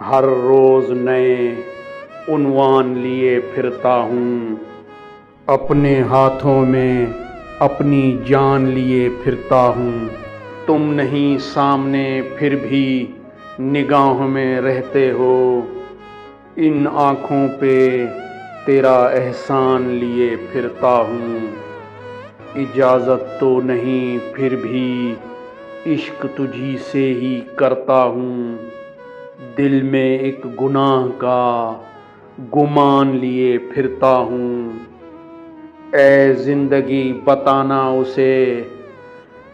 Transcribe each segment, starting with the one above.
ہر روز نئے عنوان لیے پھرتا ہوں، اپنے ہاتھوں میں اپنی جان لیے پھرتا ہوں۔ تم نہیں سامنے پھر بھی نگاہوں میں رہتے ہو، ان آنکھوں پہ تیرا احسان لیے پھرتا ہوں۔ اجازت تو نہیں پھر بھی عشق تجھی سے ہی کرتا ہوں، دل میں ایک گناہ کا گمان لیے پھرتا ہوں۔ اے زندگی بتانا اسے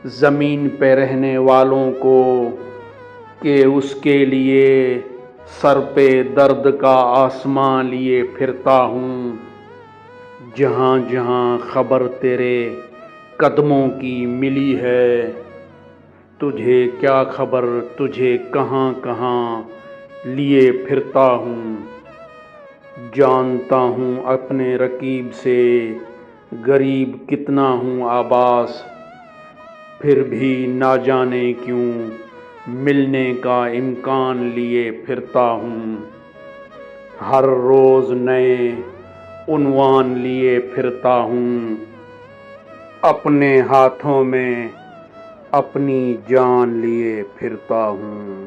زمین پہ رہنے والوں کو کہ اس کے لیے سر پہ درد کا آسمان لیے پھرتا ہوں۔ جہاں جہاں خبر تیرے قدموں کی ملی ہے، تجھے کیا خبر تجھے کہاں کہاں لیے پھرتا ہوں۔ جانتا ہوں اپنے رقیب سے غریب کتنا ہوں آباس، پھر بھی نہ جانے کیوں ملنے کا امکان لیے پھرتا ہوں۔ ہر روز نئے عنوان لیے پھرتا ہوں، اپنے ہاتھوں میں اپنی جان لیے پھرتا ہوں۔